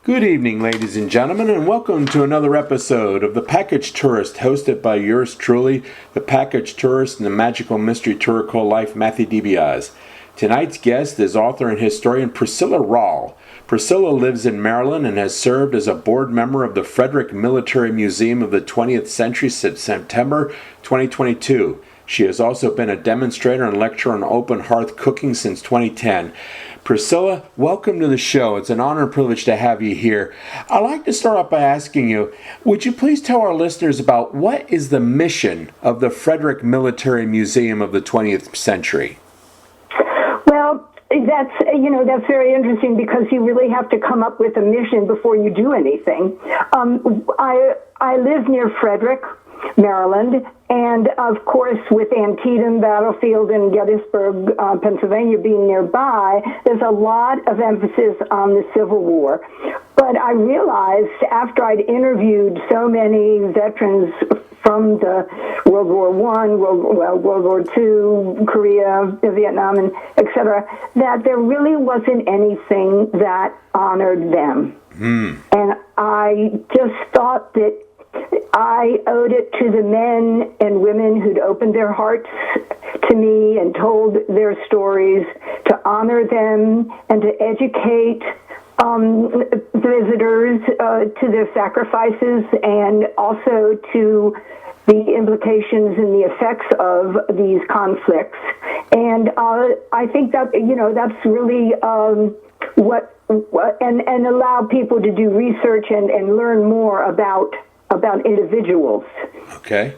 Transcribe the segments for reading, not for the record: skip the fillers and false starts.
Good evening, ladies and gentlemen, and welcome to another episode of The Package Tourist, hosted by yours truly, the Package Tourist and the magical mystery tour called Life, Matthew DiBiase. Tonight's guest is author and historian Priscilla Rall. Priscilla lives in Maryland and has served as a board member of the Frederick Military Museum of the 20th Century since September 2022. She has also been a demonstrator and lecturer on open hearth cooking since 2010. Priscilla, welcome to the show. It's an honor and privilege to have you here. I'd like to start off by asking you, would you please tell our listeners about what is the mission of the Frederick Military Museum of the 20th Century? Well, that's very interesting because you really have to come up with a mission before you do anything. I live near Frederick, Maryland, and of course with Antietam Battlefield and Gettysburg, Pennsylvania being nearby, there's a lot of emphasis on the Civil War. But I realized after I'd interviewed so many veterans from the World War I, World War II, Korea, Vietnam, and et cetera, that there really wasn't anything that honored them. And I just thought that I owed it to the men and women who'd opened their hearts to me and told their stories to honor them and to educate visitors to their sacrifices and also to the implications and the effects of these conflicts. And I think that, that's really and allow people to do research and learn more about individuals. Okay.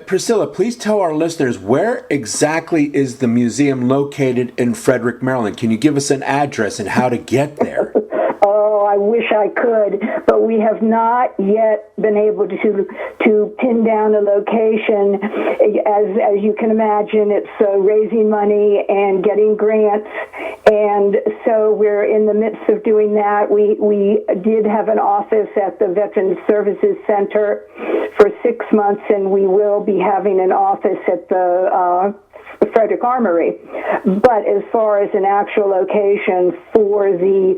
Priscilla, please tell our listeners, where exactly is the museum located in Frederick, Maryland? Can you give us an address and how to get there? Oh, I wish I could, but we have not yet been able to pin down a location. As you can imagine, it's raising money and getting grants, and so we're in the midst of doing that. We did have an office at the Veterans Services Center for 6 months, and we will be having an office at the Frederick Armory. But as far as an actual location for the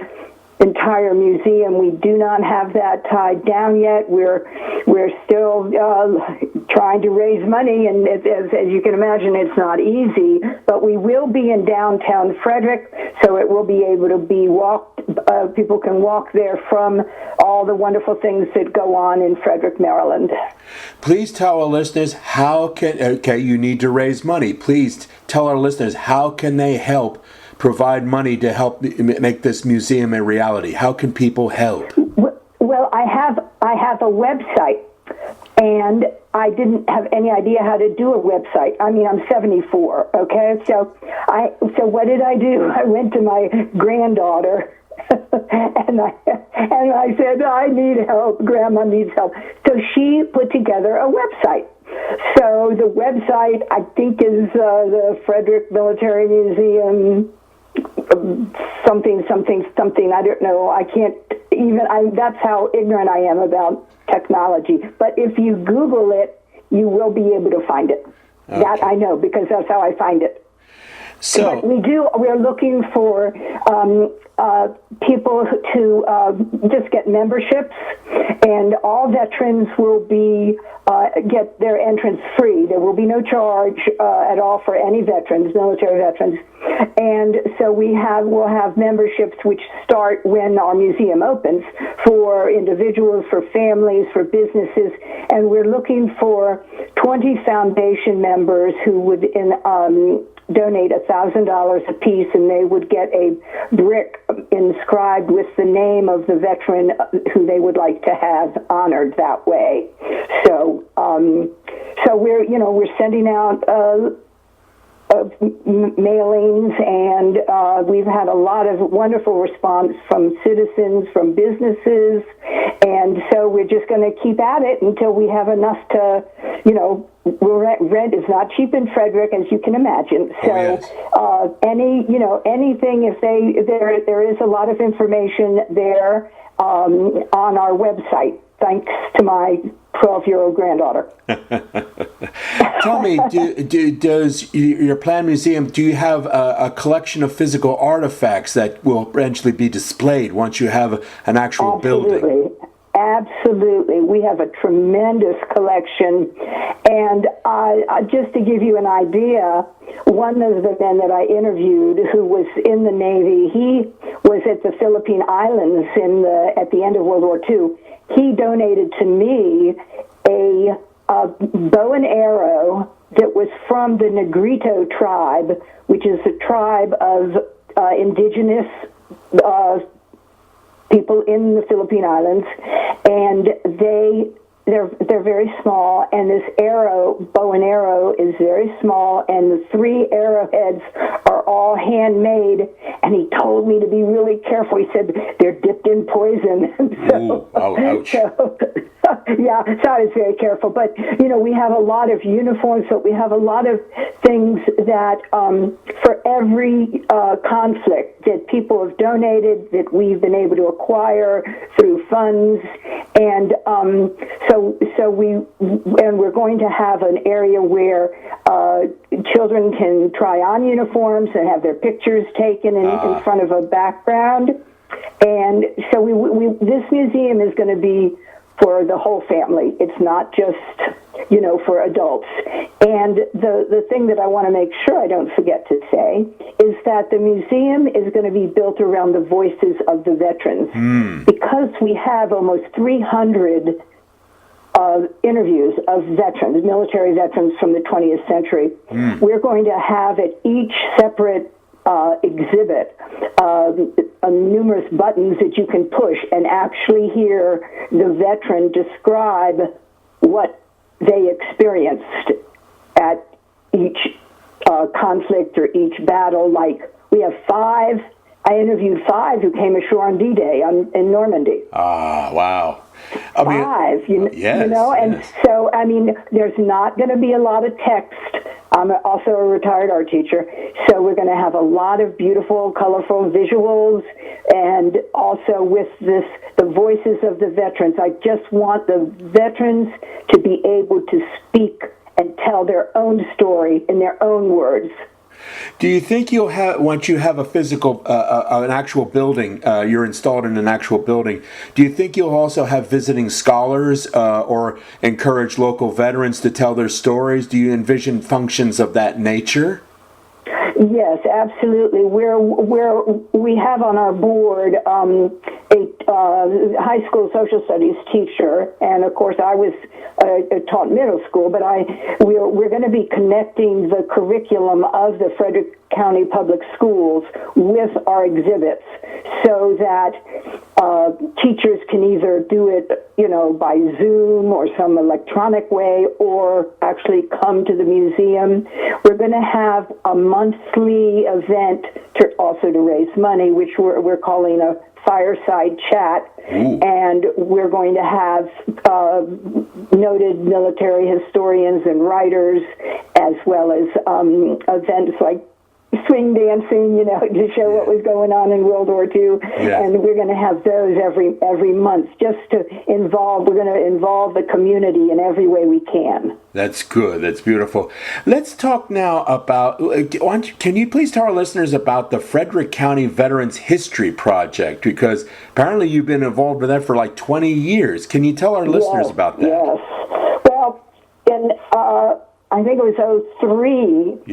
entire museum, we do not have that tied down yet. We're still trying to raise money, and as you can imagine, it's not easy. But we will be in downtown Frederick, so it will be able to be walked. People can walk there from all the wonderful things that go on in Frederick, Maryland. Please tell our listeners you need to raise money. Please tell our listeners, how can they help provide money to help make this museum a reality? How can people help? Well, I have a website, and I didn't have any idea how to do a website. I mean, I'm 74, okay? So what did I do? I went to my granddaughter, and I said, I need help. Grandma needs help. So she put together a website. So the website, I think, is the Frederick Military Museum, something. I don't know. I can't even. That's how ignorant I am about technology. But if you Google it, you will be able to find it. Okay. That I know because that's how I find it. So but we're looking for people to just get memberships, and all veterans will be get their entrance free. There will be no charge at all for any veterans, military veterans. And so we'll have memberships which start when our museum opens for individuals, for families, for businesses, and we're looking for 20 foundation members who would donate $1,000 a piece, and they would get a brick inscribed with the name of the veteran who they would like to have honored that way. So we're sending out mailings, and we've had a lot of wonderful response from citizens, from businesses, and so we're just going to keep at it until we have enough to, rent is not cheap in Frederick, as you can imagine. So yes. Anything, if there is a lot of information there on our website, thanks to my 12-year-old granddaughter. Tell me, does your planned museum, do you have a collection of physical artifacts that will eventually be displayed once you have an actual building? Absolutely. We have a tremendous collection. And just to give you an idea, one of the men that I interviewed who was in the Navy, he was at the Philippine Islands at the end of World War II. He donated to me a bow and arrow that was from the Negrito tribe, which is a tribe of indigenous people in the Philippine Islands, and they're very small, and this bow and arrow is very small, and the 3 arrowheads are all handmade, and he told me to be really careful. He said they're dipped in poison. Ooh, ouch. Yeah, so I was very careful. But, we have a lot of uniforms, but we have a lot of things that for every conflict that people have donated, that we've been able to acquire through funds. And we're going to have an area where children can try on uniforms and have their pictures taken in front of a background. And so this museum is going to be for the whole family. It's not just, for adults. And the thing that I want to make sure I don't forget to say is that the museum is going to be built around the voices of the veterans. Because we have almost 300 interviews of veterans, military veterans from the 20th century. We're going to have at each separate exhibit numerous buttons that you can push and actually hear the veteran describe what they experienced at each conflict or each battle. Like, we have 5, I interviewed 5 who came ashore on D-Day in Normandy. Wow. 5, and so, there's not going to be a lot of text. I'm also a retired art teacher, so we're going to have a lot of beautiful, colorful visuals, and also with the voices of the veterans. I just want the veterans to be able to speak and tell their own story in their own words. Do you think you'll have, once you have a physical, an actual building, you're installed in an actual building, do you think you'll also have visiting scholars or encourage local veterans to tell their stories? Do you envision functions of that nature? Yes, absolutely. We have on our board a high school social studies teacher, and of course I was taught middle school, but we're going to be connecting the curriculum of the Frederick County Public Schools with our exhibits, so that teachers can either do it, by Zoom or some electronic way, or actually come to the museum. We're going to have a monthly event to raise money, which we're calling a fireside chat. Ooh. And we're going to have noted military historians and writers, as well as events like swing dancing, to show what was going on in World War II. Yeah. And we're going to have those every month, just to we're going to involve the community in every way we can. That's good. That's beautiful. Let's talk now about, can you please tell our listeners about the Frederick County Veterans History Project? Because apparently you've been involved with that for like 20 years. Can you tell our listeners about that? Yes. Well, in I think it was 2003,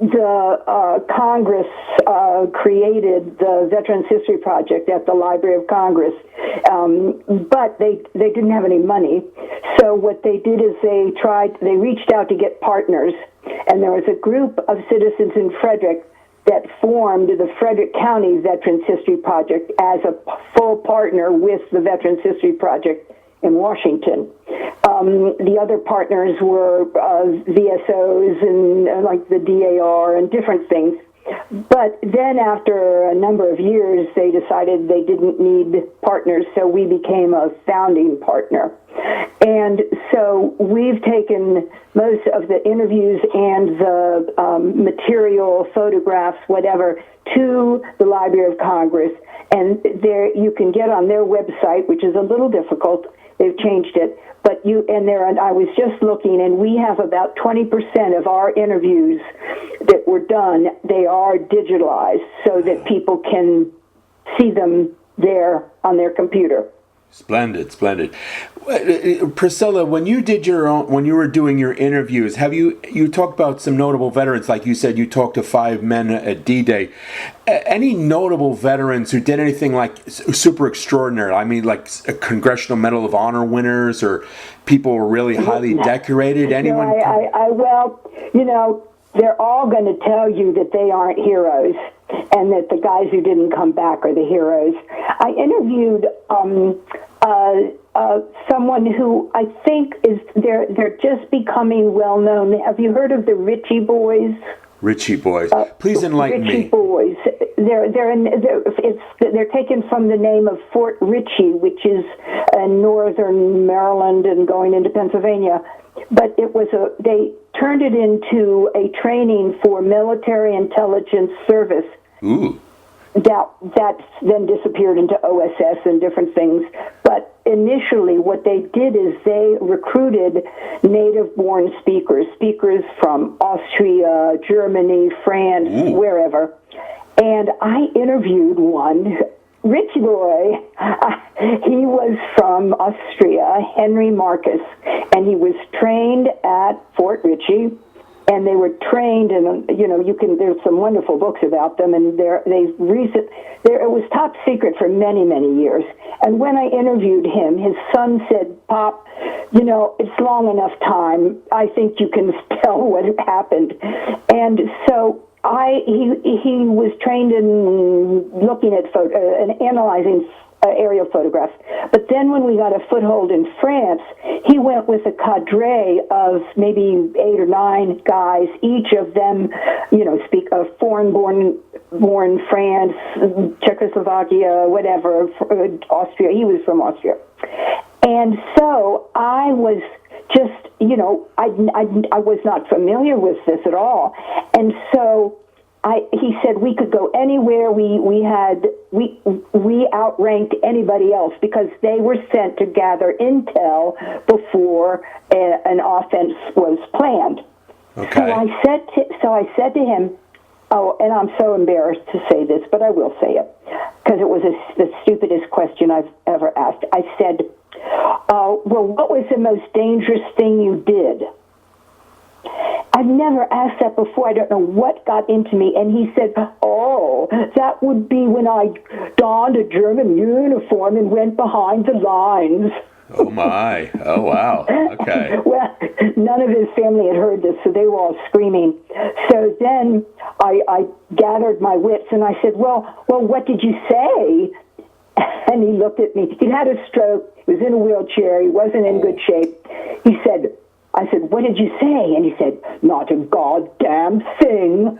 the Congress created the Veterans History Project at the Library of Congress, but they didn't have any money. So what they did is they reached out to get partners, and there was a group of citizens in Frederick that formed the Frederick County Veterans History Project as a full partner with the Veterans History Project in Washington. The other partners were VSOs and like the DAR and different things. But then after a number of years, they decided they didn't need partners, so we became a founding partner. And so we've taken most of the interviews and the material, photographs, whatever, to the Library of Congress. And there you can get on their website, which is a little difficult, They've changed it. But I was just looking, and we have about 20% of our interviews that were done, they are digitalized so that people can see them there on their computer. Splendid. Priscilla, when you were doing your interviews, you talked about some notable veterans, like you said, you talked to 5 men at D-Day. Any notable veterans who did anything like super extraordinary? I mean, like a Congressional Medal of Honor winners, or people who were really highly decorated? Anyone? They're all going to tell you that they aren't heroes, and that the guys who didn't come back are the heroes. I interviewed someone who I think they're just becoming well known. Have you heard of the Ritchie Boys? Ritchie Boys. Please enlighten me. Ritchie Boys. They're taken from the name of Fort Ritchie, which is in northern Maryland and going into Pennsylvania. But they turned it into a training for military intelligence service. Ooh. That's then disappeared into OSS and different things. But initially what they did is they recruited native-born speakers from Austria, Germany, France, wherever. And I interviewed one, Rich Boy. He was from Austria, Henry Marcus, and he was trained at Fort Ritchie. And they were trained, and there's some wonderful books about them, and it was top secret for many, many years. And when I interviewed him, his son said, "Pop, it's long enough time. I think you can tell what happened." And so he was trained in looking at and analyzing aerial photographs. But then when we got a foothold in France, he went with a cadre of maybe 8 or 9 guys, each of them, speak of foreign-born France, Czechoslovakia, whatever, Austria. He was from Austria. And so I was just, I was not familiar with this at all. And so he said we could go anywhere. We outranked anybody else because they were sent to gather intel before an offense was planned. Okay. So I said to him, "Oh, and I'm so embarrassed to say this, but I will say it because it was the stupidest question I've ever asked." I said, "Well, what was the most dangerous thing you did?" I've never asked that before. I don't know what got into me. And he said, "Oh, that would be when I donned a German uniform and went behind the lines." Oh, my. Oh, wow. Okay. Well, none of his family had heard this, so they were all screaming. So then I gathered my wits, and I said, well, what did you say? And he looked at me. He'd had a stroke. He was in a wheelchair. He wasn't in good shape. I said, "What did you say?" And he said, "Not a goddamn thing."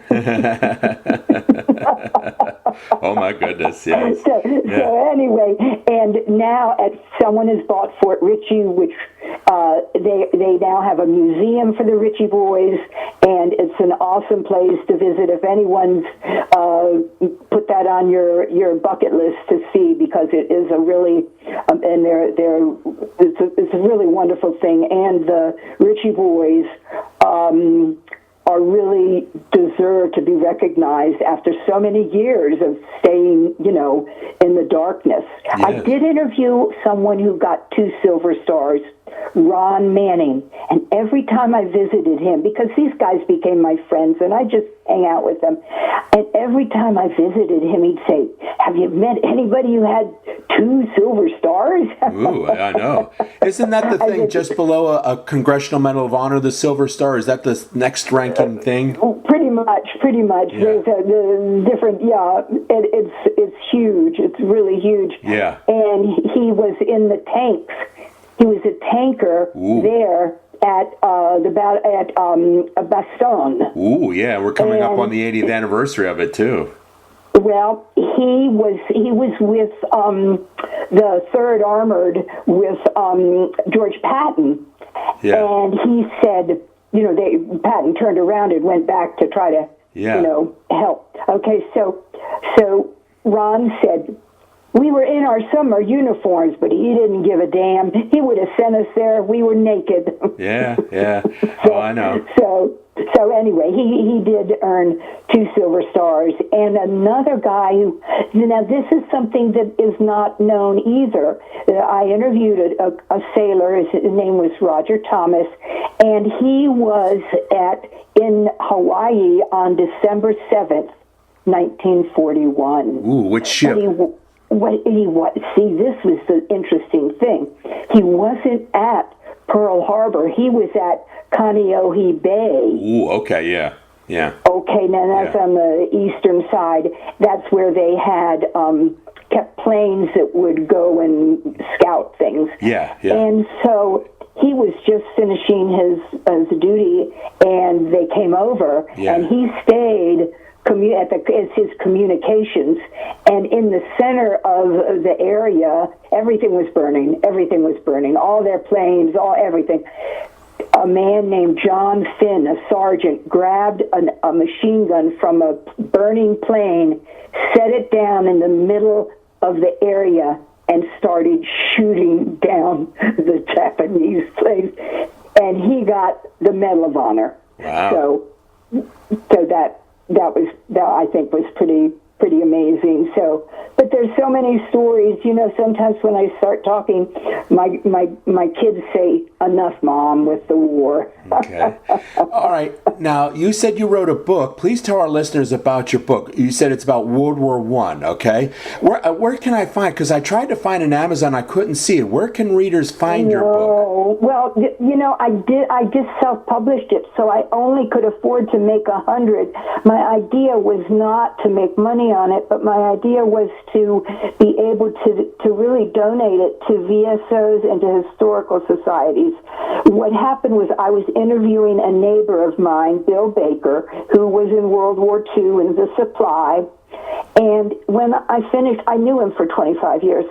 Oh, my goodness, yes. So anyway, and now someone has bought Fort Ritchie, which they now have a museum for the Ritchie Boys, and it's an awesome place to visit if anyone's put that on your bucket list to see, because it is a really it's a really wonderful thing. And the Ritchie Boys are really deserve to be recognized after so many years of staying, in the darkness. Yes. I did interview someone who got 2 Silver Stars, Ron Manning, and every time I visited him, because these guys became my friends, and I just hang out with them, and every time I visited him, he'd say, "Have you met anybody who had 2 Silver Stars?" Ooh, I know. Isn't that the thing just below a Congressional Medal of Honor, the Silver Star? Is that the next ranking thing? Pretty much. Yeah. There's the different, it's huge. It's really huge. Yeah. And he was in the tanks. He was a tanker there at Bastogne. Ooh, yeah, we're coming up on the 80th anniversary of it too. Well, he was with the 3rd Armored with George Patton, and he said, Patton turned around and went back to try to, help. Okay, so Ron said, We were in our summer uniforms, but he didn't give a damn. He would have sent us there. We were naked. Yeah, yeah. Oh, I know. So anyway, he did earn 2 silver stars. And another guy who, now this is something that is not known either. I interviewed a sailor. His name was Roger Thomas, and he was in Hawaii on December 7th, 1941. Ooh, which ship? See, this was the interesting thing. He wasn't at Pearl Harbor. He was at Kaneohe Bay. Ooh, okay, yeah, yeah. Okay, now that's on the eastern side. That's where they had kept planes that would go and scout things. Yeah, yeah. And so he was just finishing his duty, and they came over, and he stayed it's his communications, and in the center of the area, everything was burning, all their planes, everything. A man named John Finn, a sergeant, grabbed a machine gun from a burning plane, set it down in the middle of the area, and started shooting down the Japanese planes, and he got the Medal of Honor. Wow. So that I think was pretty amazing. So, but there's so many stories. Sometimes when I start talking, my kids say, "Enough, Mom, with the war." Okay. All right. Now, you said you wrote a book. Please tell our listeners about your book. You said it's about World War I, okay? Where can I find? Because I tried to find it on Amazon. I couldn't see it. Where can readers find your book? Well, I just self-published it, so I only could afford to make 100. My idea was not to make money on it, but my idea was to be able to really donate it to VSOs and to historical societies. What happened was I was interviewing a neighbor of mine, Bill Baker, who was in World War II in the supply. And when I finished, I knew him for 25 years.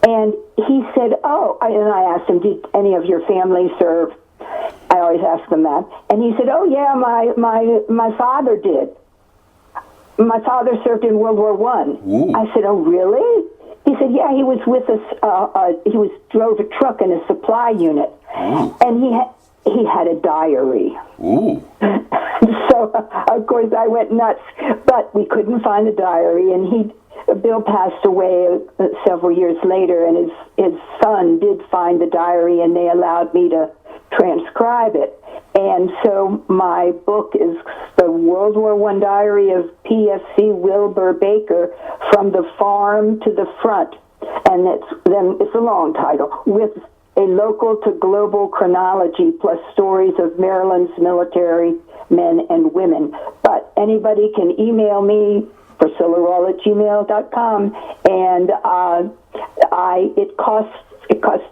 And he said, and I asked him, did any of your family serve? I always ask them that. And he said, yeah, my father did. My father served in World War I. I said, oh, really? He said, yeah, he was with us. He drove a truck in a supply unit. Ooh. And he had a diary. Ooh. So, of course, I went nuts. But we couldn't find the diary, and Bill passed away several years later, and his son did find the diary, and they allowed me to transcribe it. And so my book is the World War I Diary of PFC Wilbur Baker, From the Farm to the Front. And it's a long title, with a local to global chronology plus stories of Maryland's military men and women. But anybody can email me, PriscillaRall@gmail.com, and it costs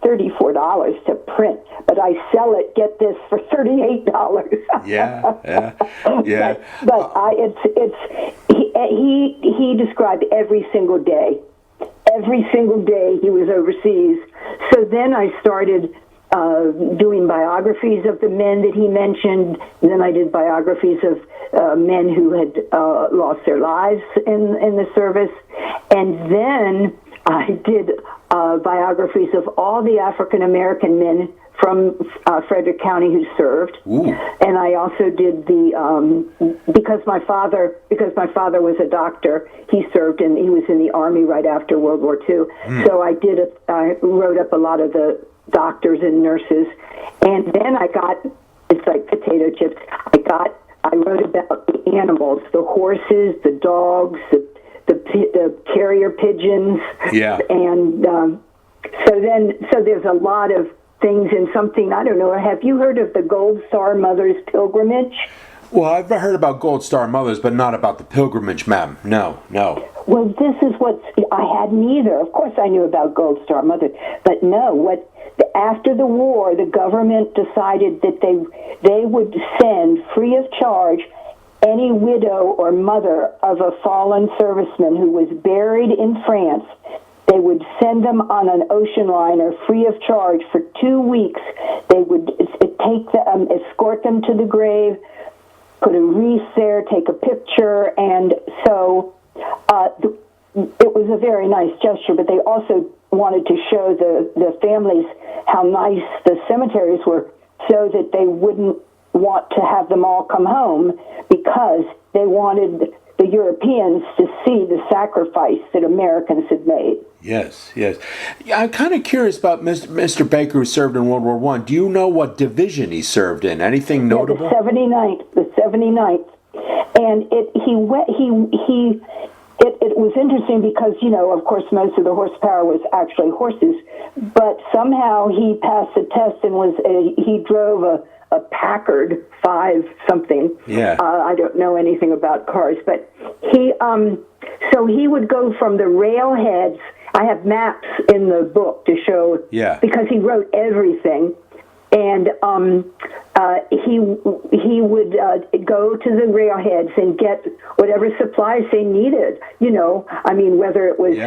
$34 to print, but I sell it, get this, for $38. Yeah. He described every single day. Every single day he was overseas. So then I started doing biographies of the men that he mentioned. And then I did biographies of men who had lost their lives in the service. And then I did biographies of all the African-American men from Frederick County who served. Ooh. And I also did because my father was a doctor, he served and he was in the Army right after World War II. So I wrote up a lot of the doctors and nurses. And then it's like potato chips, I wrote about the animals, the horses, the dogs, the carrier pigeons. Yeah. And so there's a lot of things in something, I don't know, have you heard of the Gold Star Mothers Pilgrimage? Well, I've heard about Gold Star Mothers, but not about the pilgrimage, ma'am. No. Well, this is what I hadn't either. Of course I knew about Gold Star Mothers, but no, after the war, the government decided that they would send free of charge any widow or mother of a fallen serviceman who was buried in France. They would send them on an ocean liner free of charge for 2 weeks. They would take them, escort them to the grave, put a wreath there, take a picture, and so it was a very nice gesture, but they also wanted to show the families how nice the cemeteries were so that they wouldn't want to have them all come home, because they wanted the Europeans to see the sacrifice that Americans had made. Yes, yes. Yeah, I'm kind of curious about Mr. Baker, who served in World War I. Do you know what division he served in? Anything notable? Yeah, the 79th. And it was interesting because, of course, most of the horsepower was actually horses, but somehow he passed the test and he drove a Packard 5 something. Yeah. I don't know anything about cars, but so he would go from the railheads. I have maps in the book to show, because he wrote everything. And he would go to the railheads and get whatever supplies they needed. Whether it was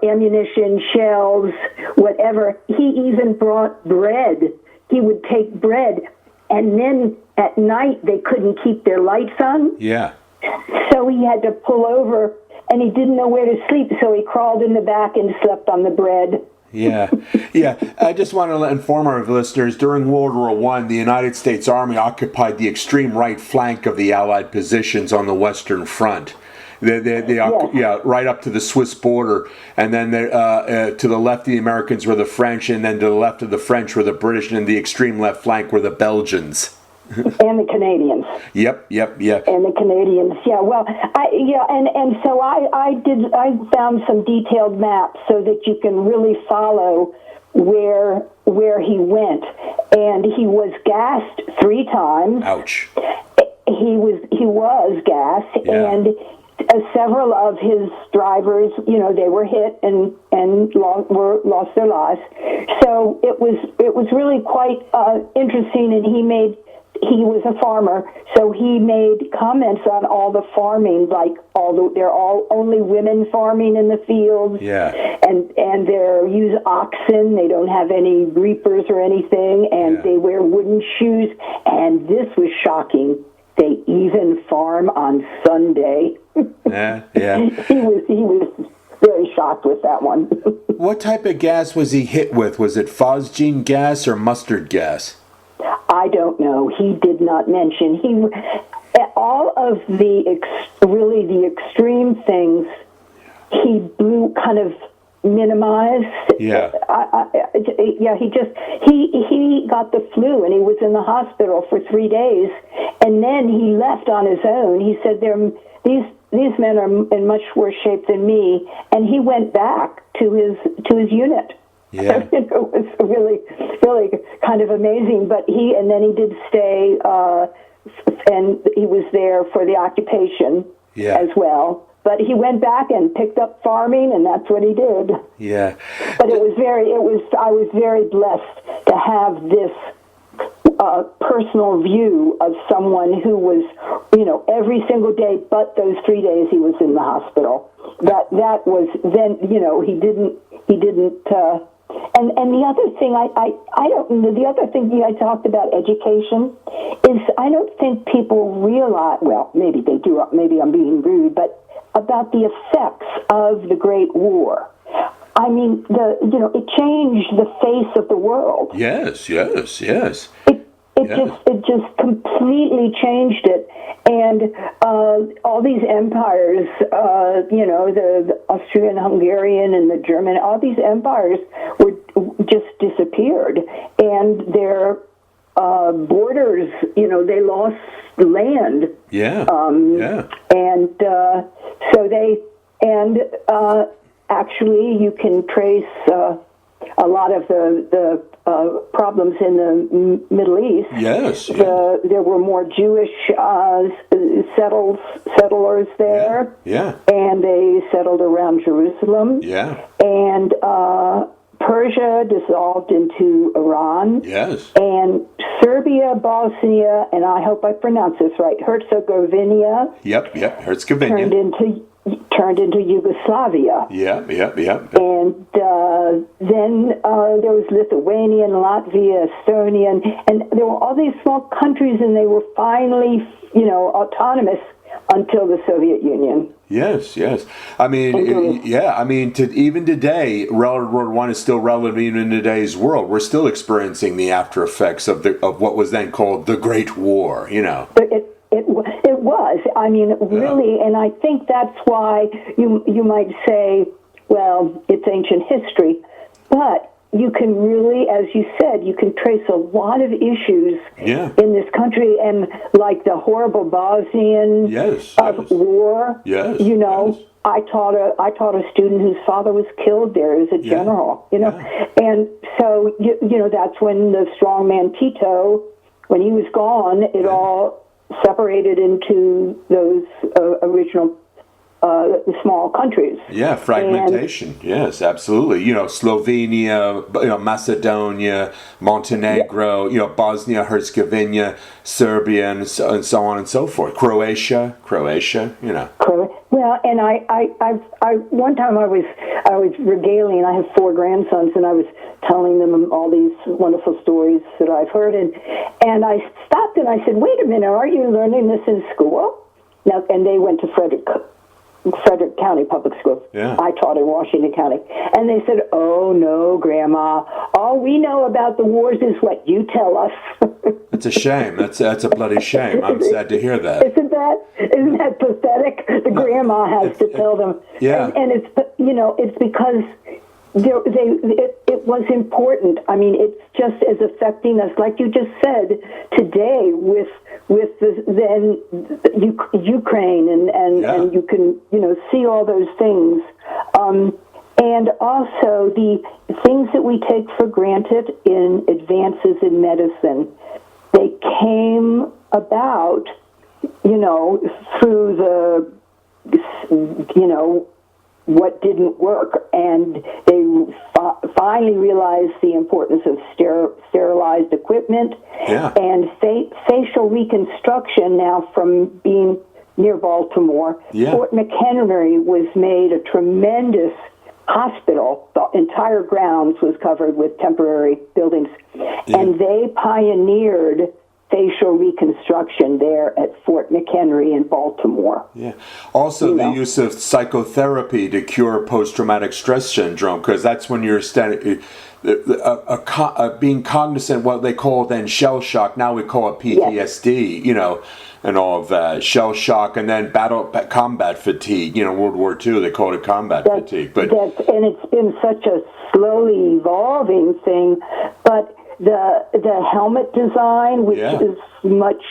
ammunition, shells, whatever. He even brought bread. He would take bread, and then at night they couldn't keep their lights on. Yeah. So he had to pull over, and he didn't know where to sleep, so he crawled in the back and slept on the bread. Yeah. I just want to inform our listeners, during World War I, the United States Army occupied the extreme right flank of the Allied positions on the Western Front. Right up to the Swiss border, and then to the left of the Americans were the French, and then to the left of the French were the British, and the extreme left flank were the Belgians. And the Canadians. Yep. And the Canadians, well, so I found some detailed maps so that you can really follow where he went, and he was gassed 3 times. Ouch. He was gassed, and several of his drivers, they were hit and lost their lives. So it was really quite interesting, and he was a farmer, so he made comments on all the farming, like they're all only women farming in the fields, and they use oxen. They don't have any reapers or anything, and they wear wooden shoes. And this was shocking. They even farm on Sunday. Yeah. He was very shocked with that one. What type of gas was he hit with? Was it phosgene gas or mustard gas? I don't know. He did not mention. All of the extreme things he blew, kind of minimized. Yeah. He got the flu and he was in the hospital for 3 days, and then he left on his own. He said, these men are in much worse shape than me, and he went back to his unit. Yeah. It was really, really kind of amazing. But he did stay, and he was there for the occupation as well. But he went back and picked up farming, and that's what he did. Yeah. But I was very blessed to have this personal view of someone who was, every single day, but those 3 days he was in the hospital. That was then, he didn't. And the other thing I don't know. The other thing I talked about education is I don't think people realize. Well, maybe they do. Maybe I'm being rude, but about the effects of the Great War. I mean, it changed the face of the world. Yes. It just completely changed it, and all these empires, the Austrian-Hungarian and the German, all these empires were just disappeared, and their borders, they lost land. And actually, you can trace a lot of the problems in the Middle East. Yes. There were more Jewish settlers there. Yeah. And they settled around Jerusalem. Yeah. And Persia dissolved into Iran. Yes. And Serbia, Bosnia, and I hope I pronounce this right, Herzegovina. Yep, Herzegovina. Turned into Yugoslavia. Yep. And then there was Lithuania and Latvia, Estonia, and there were all these small countries, and they were finally, autonomous. until the Soviet Union. Yes, yes. I mean, yeah. I mean, even today, World War I is still relevant even in today's world. We're still experiencing the after effects of what was then called the Great War. You know. It was. I mean, really, and I think that's why you might say, well, it's ancient history, but you can really, as you said, you can trace a lot of issues in this country, and like the horrible Bosnian war. Yes, you know, I taught a student whose father was killed there as a general. You know, and so you know that's when the strongman Tito, when he was gone, it all separated into those original small countries. Yeah, fragmentation. Yes, absolutely. You know, Slovenia, you know, Macedonia, Montenegro, you know, Bosnia, Herzegovina, Serbia, and so on and so forth. Croatia, you know. Well, and I one time I was regaling. I have 4 grandsons, and I was telling them all these wonderful stories that I've heard, and I stopped and I said, "Wait a minute, aren't you learning this in school?" Now, and they went to Frederick County Public Schools. Yeah. I taught in Washington County. And they said, "Oh, no, Grandma. All we know about the wars is what you tell us." It's a shame. That's a bloody shame. I'm sad to hear that. Isn't that pathetic? The grandma has to tell them. Yeah. And it's, you know, it's because it was important. I mean, it's just as affecting us, like you just said, today with Ukraine and you can, you know, see all those things. And also the things that we take for granted in advances in medicine, they came about, you know, through the, you know, what didn't work, and they finally realized the importance of sterilized equipment and facial reconstruction. Now, from being near Baltimore, Fort McHenry was made a tremendous hospital. The entire grounds was covered with temporary buildings, and they pioneered facial reconstruction there at Fort McHenry in Baltimore. Yeah. Also, the use of psychotherapy to cure post-traumatic stress syndrome, because that's when you're being cognizant what they call then shell shock. Now we call it PTSD, you know, and all of that. Shell shock, and then combat fatigue. You know, World War II, they called it combat fatigue. But and it's been such a slowly evolving thing, but the helmet design, which is much,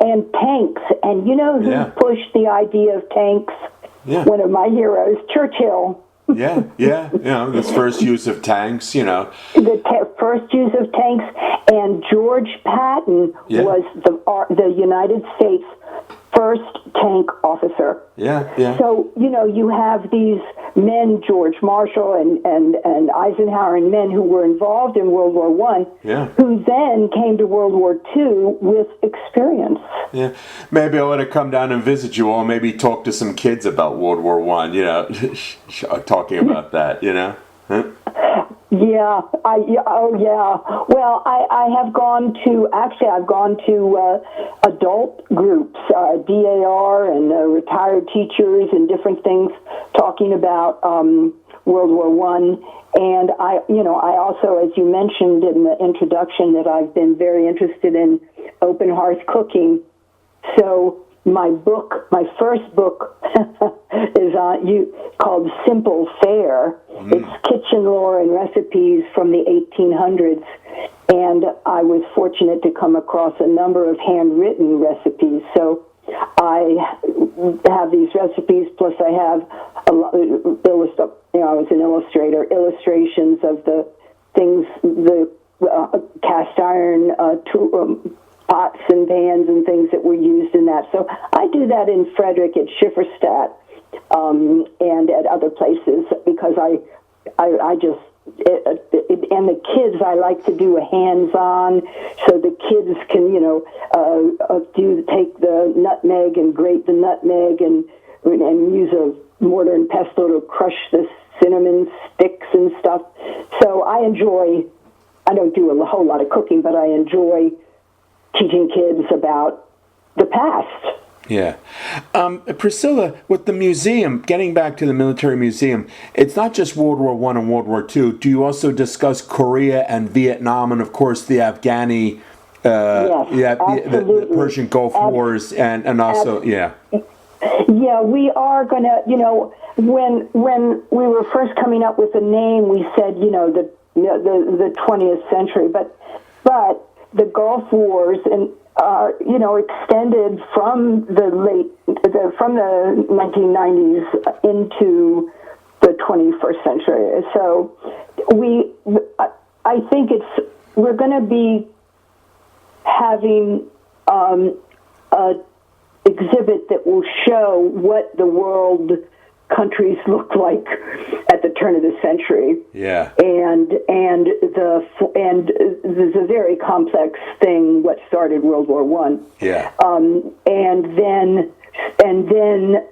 and tanks. And you know who pushed the idea of tanks? One of my heroes, Churchill. You know, this first use of tanks, you know. The first use of tanks, and George Patton was the United States first tank officer. So, you know, you have these men, George Marshall and Eisenhower, and men who were involved in World War I, who then came to World War II with experience. Yeah, maybe I want to come down and visit you all, maybe talk to some kids about World War I, you know, talking about that, you know. Huh? Well, I have gone to, I've gone to adult groups, DAR and retired teachers and different things talking about World War I. And I also, as you mentioned in the introduction, that I've been very interested in open hearth cooking. So my first book is called Simple Fare. It's kitchen lore and recipes from the 1800s, and I was fortunate to come across a number of handwritten recipes. So I have these recipes, plus I have I was an illustrator, illustrations of the things, the cast iron pots and pans and things that were used in that. So I do that in Frederick at Schifferstadt and at other places, because I just, and the kids, I like to do a hands-on, so the kids can, you know, take the nutmeg and grate the nutmeg and use a mortar and pestle to crush the cinnamon sticks and stuff. So I don't do a whole lot of cooking, but I enjoy teaching kids about the past. Yeah. Priscilla, with the museum, getting back to the military museum, it's not just World War I and World War II. Do you also discuss Korea and Vietnam and, of course, the Afghani, the Persian Gulf Wars, and also, yeah. Yeah, we are going to, when we were first coming up with the name, we said, the 20th century, but the Gulf Wars and extended from the 1990s into the 21st century. So I think we're going to be having a exhibit that will show what the world countries look like at the turn of the century. Yeah. And there's a very complex thing what started World War I. Yeah. And then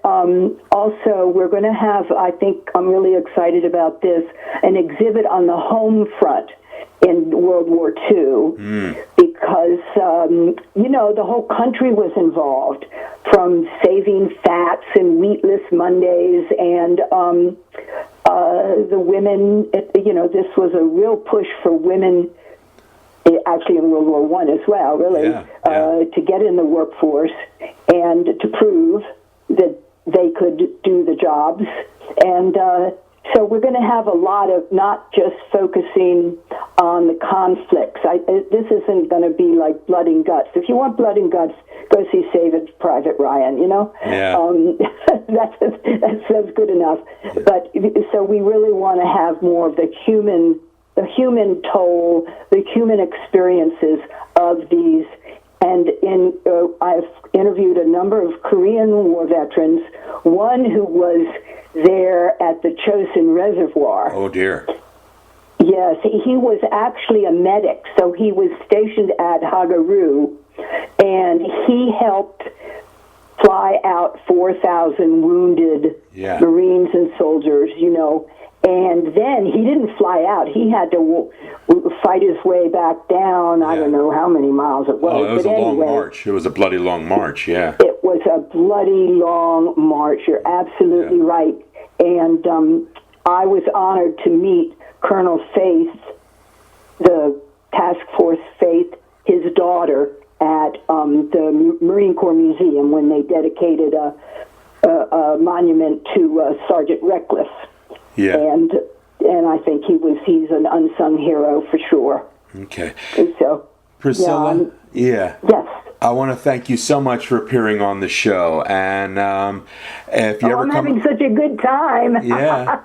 also we're going to have, I think I'm really excited about this, an exhibit on the home front in World War II, because, the whole country was involved, from saving fats and wheatless Mondays, and the women, this was a real push for women, actually in World War I as well, really, to get in the workforce and to prove that they could do the jobs. And so we're going to have a lot of not just focusing on the conflicts. This isn't going to be like blood and guts. If you want blood and guts, go see Saving Private Ryan, Yeah. That's good enough. But so we really want to have more of the human toll, the human experiences of these. And I've interviewed a number of Korean War veterans, one who was there at the Chosin Reservoir. Oh, dear. Yes, he was actually a medic, so he was stationed at Hagaru, and he helped fly out 4,000 wounded Marines and soldiers, and then he didn't fly out. He had to fight his way back down. I don't know how many miles it was. Oh, it was a long march. It was a bloody long march, yeah. It was a bloody long march. You're absolutely right. And I was honored to meet Colonel Faith, the Task Force Faith, his daughter, at the Marine Corps Museum when they dedicated a monument to Sergeant Reckless. Yeah. And I think he's an unsung hero for sure. Okay. So, Priscilla, Yes. I want to thank you so much for appearing on the show. And if you ever I'm come, having such a good time. Yeah.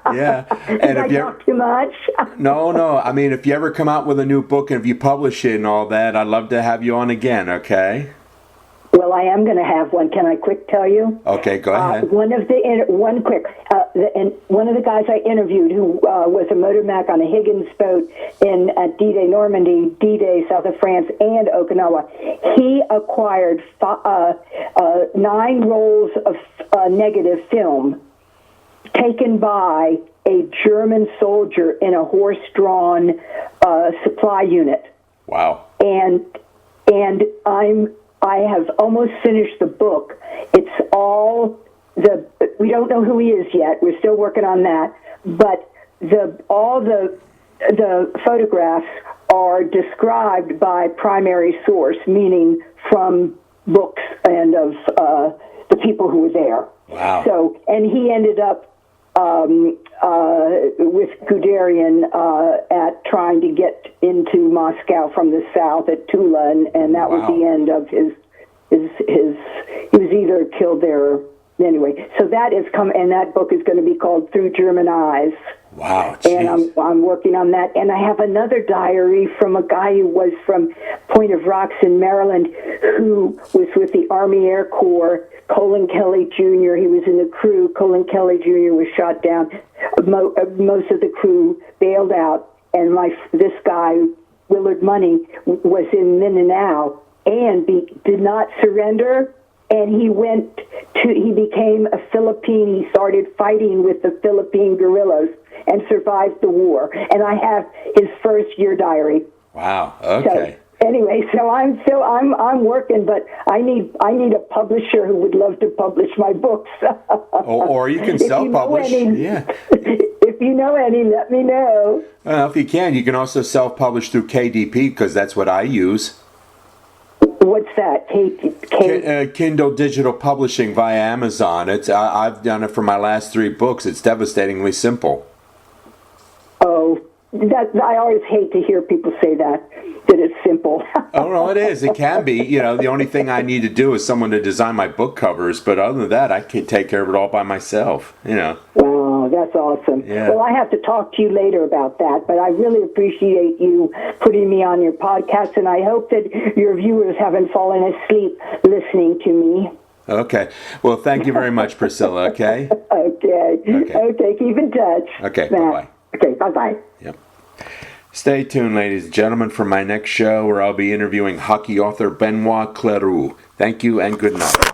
And Did if I you talk too much? No. I mean, if you ever come out with a new book and if you publish it and all that, I'd love to have you on again. Okay. Well, I am going to have one. Can I quick tell you? Okay, go ahead. One of the guys I interviewed, who was a motor mech on a Higgins boat at D-Day Normandy, D-Day South of France, and Okinawa, he acquired 9 rolls of negative film taken by a German soldier in a horse-drawn supply unit. Wow. And I have almost finished the book. It's all we don't know who he is yet. We're still working on that. But all the photographs are described by primary source, meaning from books and of the people who were there. Wow. So, and he ended up with Guderian at trying to get into Moscow from the south at Tula, and that was the end of his. He was either killed there or anyway. So that is and that book is going to be called Through German Eyes. Wow. Geez. And I'm working on that. And I have another diary from a guy who was from Point of Rocks in Maryland, who was with the Army Air Corps. Colin Kelly Jr., he was in the crew. Colin Kelly Jr. was shot down. Most of the crew bailed out. And this guy, Willard Money, was in Mindanao and did not surrender. And he became a Philippine. He started fighting with the Philippine guerrillas and survived the war. And I have his first year diary. Wow. Okay. So anyway, so I'm working, but I need a publisher who would love to publish my books. Or you can self-publish. Yeah. If you know any, let me know. If you can also self-publish through KDP, because that's what I use. What's that? Kindle Digital Publishing via Amazon. I've done it for my last 3 books. It's devastatingly simple. Oh, I always hate to hear people say that it's simple. Oh, no, it is. It can be. The only thing I need to do is someone to design my book covers, but other than that, I can take care of it all by myself, Wow, that's awesome. Yeah. Well, I have to talk to you later about that, but I really appreciate you putting me on your podcast, and I hope that your viewers haven't fallen asleep listening to me. Okay. Well, thank you very much, Priscilla, okay? Okay, keep in touch. Okay, bye-bye. Okay, bye-bye. Yep. Stay tuned, ladies and gentlemen, for my next show where I'll be interviewing hockey author Benoit Cleroux. Thank you and good night.